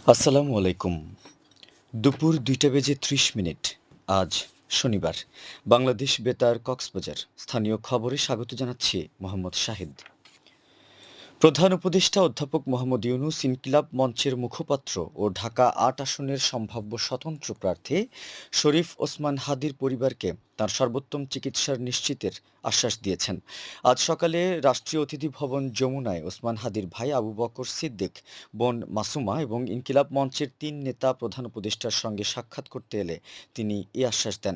আসসালামু আলাইকুম। দুপুর ২টা বেজে ৩০ মিনিট। আজ শনিবার। বাংলাদেশ বেতার কক্সবাজার। স্থানীয় খবরে স্বাগত জানাচ্ছি মোহাম্মদ শাহিদ। প্রধান উপদেষ্টা অধ্যাপক মোহাম্মদ ইউনূস ইনকিলাব মঞ্চের মুখপাত্র ও ঢাকা ৮ আসনের সম্ভাব্য স্বতন্ত্র প্রার্থী শরীফ ওসমান হাদির পরিবারকে তাঁর সর্বোত্তম চিকিৎসার নিশ্চিতের আশ্বাস দিয়েছেন। আজ সকালে রাষ্ট্রীয় অতিথি ভবন যমুনায় ওসমান হাদির ভাই আবু বকর সিদ্দিক, বোন মাসুমা এবং ইনকিলাব মঞ্চের ৩ নেতা প্রধান উপদেষ্টার সঙ্গে সাক্ষাৎ করতে এলে তিনি এ আশ্বাস দেন।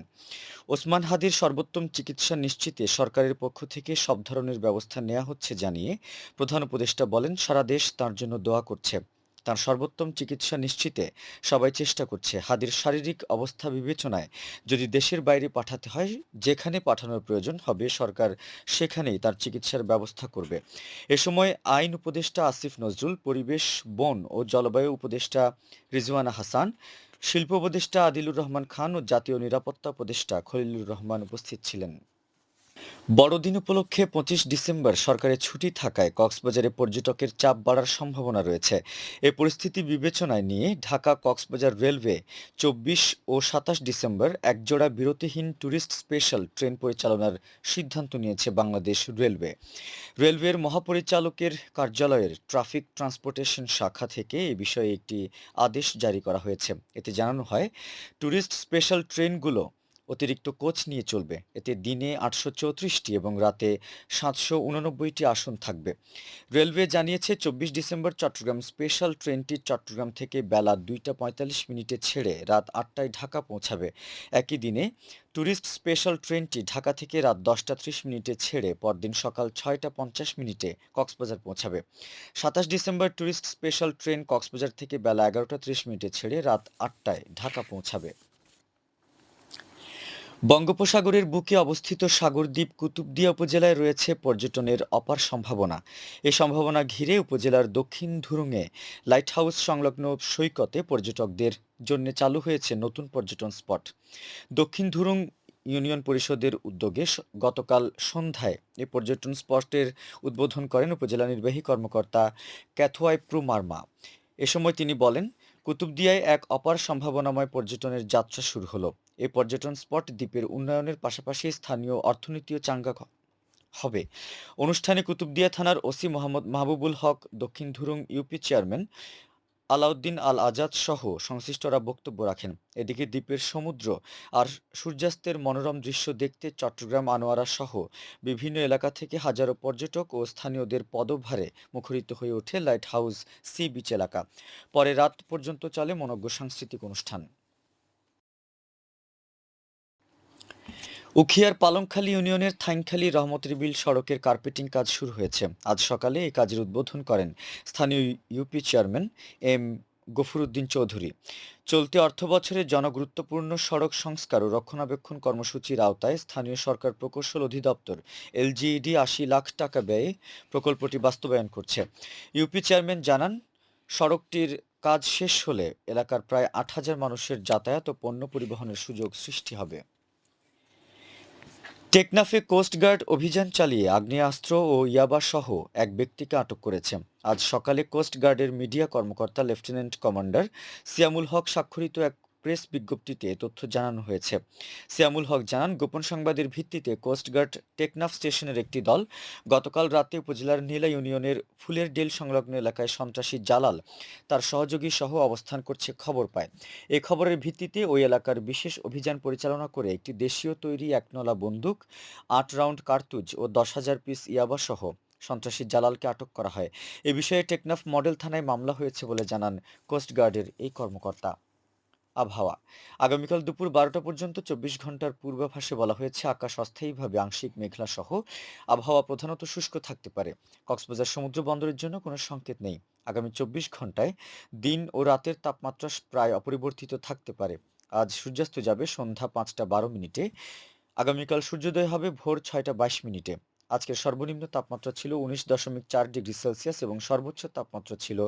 ওসমান হাদির সর্বোত্তম চিকিৎসা নিশ্চিতে সরকারের পক্ষ থেকে সব ধরনের ব্যবস্থা নেওয়া হচ্ছে জানিয়ে প্রধান উপদেষ্টা বলেন, সারা দেশ তাঁর জন্য দোয়া করছে। তার সর্বোত্তম চিকিৎসা নিশ্চিতে সবাই চেষ্টা করছে। হাদির শারীরিক অবস্থা বিবেচনায় যদি দেশের বাইরে পাঠাতে হয়, যেখানে পাঠানোর প্রয়োজন হবে সরকার সেখানেই তার চিকিৎসার ব্যবস্থা করবে। এ সময় আইন উপদেষ্টা আসিফ নজরুল, পরিবেশ, বন ও জলবায়ু উপদেষ্টা রিজওয়ানা হাসান, শিল্প উপদেষ্টা আদিলুর রহমান খান ও জাতীয় নিরাপত্তা উপদেষ্টা খলিলুর রহমান উপস্থিত ছিলেন। বড়দিন উপলক্ষে ২৫ ডিসেম্বর সরকারি ছুটি থাকায় কক্সবাজারে পর্যটকের চাপ বাড়ার সম্ভাবনা রয়েছে। এ পরিস্থিতি বিবেচনায় নিয়ে ঢাকা কক্সবাজার রেলওয়ে ২৪ ও ২৭ ডিসেম্বর একজোড়া বিরতিহীন ট্যুরিস্ট স্পেশাল ট্রেন পরিচালনার সিদ্ধান্ত নিয়েছে বাংলাদেশ রেলওয়ে। রেলওয়ের মহাপরিচালকের কার্যালয়ের ট্রাফিক ট্রান্সপোর্টেশন শাখা থেকে এ বিষয়ে একটি আদেশ জারি করা হয়েছে। এতে জানানো হয়, ট্যুরিস্ট স্পেশাল ট্রেনগুলো অতিরিক্ত কোচ নিয়ে চলবে। এতে দিনে ৮৩৪টি এবং রাতে ৭৮৯টি আসন থাকবে। রেলওয়ে জানিয়েছে, ২৪ ডিসেম্বর চট্টগ্রাম স্পেশাল ট্রেনটি চট্টগ্রাম থেকে বেলা ২টা ৪৫ মিনিটে ছেড়ে রাত ৮টায় ঢাকা পৌঁছাবে। একই দিনে ট্যুরিস্ট স্পেশাল ট্রেনটি ঢাকা থেকে রাত ১০টা ৩০ মিনিটে ছেড়ে পরদিন সকাল ৬টা ৫০ মিনিটে কক্সবাজার পৌঁছাবে। ২৭ December tourist special train Cox's Bazar থেকে বেলা ১১টা ৩০ মিনিটে ছেড়ে রাত ৮টায় ঢাকা পৌঁছাবে। বঙ্গোপসাগরের বুকে অবস্থিত সাগরদ্বীপ কুতুবদিয়া উপজেলায় রয়েছে পর্যটনের অপার সম্ভাবনা। এ সম্ভাবনা ঘিরে উপজেলার দক্ষিণ ধুরুঙে লাইট হাউস সংলগ্ন সৈকতে পর্যটকদের জন্য চালু হয়েছে নতুন পর্যটন স্পট। দক্ষিণ ধুরুং ইউনিয়ন পরিষদের উদ্যোগে গতকাল সন্ধ্যায় এ পর্যটন স্পটের উদ্বোধন করেন উপজেলা নির্বাহী কর্মকর্তা ক্যাথওয়াইপ্রু মার্মা। এ সময় তিনি বলেন, কুতুবদিয়ায় এক অপার সম্ভাবনাময় পর্যটনের যাত্রা শুরু হলো। এই পর্যটন স্পট দ্বীপের উন্নয়নের পাশাপাশি স্থানীয় অর্থনীতিও চাঙ্গা হবে। অনুষ্ঠানে কুতুবদিয়া থানার ওসি মোহাম্মদ মাহবুবুল হক, দক্ষিণ ধুরুং ইউপি চেয়ারম্যান আলাউদ্দিন আল আজাদ সহ সংশ্লিষ্টরা বক্তব্য রাখেন। এদিকে দ্বীপের সমুদ্র আর সূর্যাস্তের মনোরম দৃশ্য দেখতে চট্টগ্রাম, আনোয়ারা সহ বিভিন্ন এলাকা থেকে হাজারো পর্যটক ও স্থানীয়দের পদভারে মুখরিত হয়ে ওঠে লাইট হাউস সি বিচ এলাকা। পরে রাত পর্যন্ত চলে মনোজ্ঞ সাংস্কৃতিক অনুষ্ঠান। উখিয়ার পালংখালী ইউনিয়নের থাইংখালী রহমতের বিল সড়কের কার্পেটিং কাজ শুরু হয়েছে। আজ সকালে এই কাজের উদ্বোধন করেন স্থানীয় UP chairman M Gafuruddin Chowdhury. চলতি অর্থবছরে জনগুরুত্বপূর্ণ সড়ক সংস্কার ও রক্ষণাবেক্ষণ কর্মসূচির আওতায় স্থানীয় সরকার প্রকৌশল অধিদপ্তর এলজিইডি ৮০ লাখ টাকা ব্যয়ে প্রকল্পটি বাস্তবায়ন করছে। ইউপি চেয়ারম্যান জানান, সড়কটির কাজ শেষ হলে এলাকার প্রায় ৮,০০০ মানুষের যাতায়াত ও পণ্য পরিবহনের সুযোগ সৃষ্টি হবে। টেকনাফে কোস্টগার্ড অভিযান চালিয়ে আগ্নেয়াস্ত্র ও ইয়াবাসহ এক ব্যক্তিকে আটক করেছে। আজ সকালে কোস্টগার্ডের মিডিয়া কর্মকর্তা লেফটেন্যান্ট কমান্ডার সিয়ামুল হক স্বাক্ষরিত এক প্রেস বিজ্ঞপ্তিতে এ তথ্য জানানো হয়েছে। সিয়ামুল হক জানান, গোপন সংবাদের ভিত্তিতে কোস্টগার্ড টেকনাফ স্টেশনের একটি দল গতকাল রাতে উপজেলার নীলা ইউনিয়নের ফুলের ডেল সংলগ্ন এলাকায় সন্ত্রাসী জালাল তার সহযোগী সহ অবস্থান করছে খবর পায়। এ খবরের ভিত্তিতে ওই এলাকার বিশেষ অভিযান পরিচালনা করে একটি দেশীয় তৈরি একনলা বন্দুক, ৮ রাউন্ড কার্তুজ ও ১০,০০০ পিস ইয়াবাসহ সন্ত্রাসী জালালকে আটক করা হয়। এ বিষয়ে টেকনাফ মডেল থানায় মামলা হয়েছে বলে জানান কোস্টগার্ডের এই কর্মকর্তা। আবহাওয়া, আগামীকাল দুপুর ১২টা পর্যন্ত ২৪ ঘন্টার পূর্বাভাসে বলা হয়েছে, আকাশ অস্থায়ীভাবে আংশিক মেঘলা সহ আবহাওয়া প্রধানত শুষ্ক থাকতে পারে। কক্সবাজার সমুদ্র বন্দরের জন্য কোনো সংকেত নেই। আগামী ২৪ ঘন্টায় দিন ও রাতের তাপমাত্রা প্রায় অপরিবর্তিত থাকতে পারে। আজ সূর্যাস্ত যাবে সন্ধ্যা ৫টা ১২ মিনিটে। আগামীকাল সূর্যোদয় হবে ভোর ৬টা ২২ মিনিটে। আজকের সর্বনিম্ন তাপমাত্রা ছিল ১৯.৪ ডিগ্রি সেলসিয়াস এবং সর্বোচ্চ তাপমাত্রা ছিল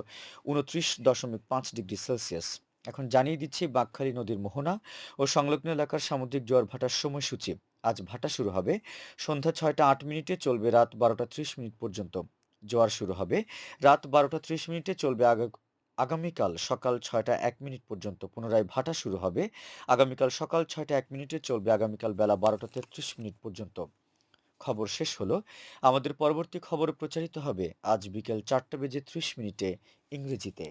২৯.৫ ডিগ্রি সেলসিয়াস। এখন জানিয়ে দিচ্ছি বাঁকখালী নদীর মোহনা ও সংলগ্ন এলাকার সামুদ্রিক জোয়ার ভাটার সময়সূচি। আজ ভাটা শুরু হবে সন্ধ্যা ৬টা ৮ মিনিটে, চলবে রাত ১২টা ৩০ মিনিট পর্যন্ত। জোয়ার শুরু হবে রাত ১২টা ৩০ মিনিটে, চলবে আগামীকাল সকাল ৬টা ১ মিনিট পর্যন্ত পুনরায় ভাটা শুরু হবে। আগামীকাল সকাল ৬টা ১ মিনিটে চলবে আগামীকাল বেলা ১২টা ৩৩ মিনিট পর্যন্ত। খবর শেষ হলো। আমাদের পরবর্তী খবর প্রচারিত হবে আজ বিকেল ৪টা বেজে ৩০ মিনিটে ইংরেজিতে।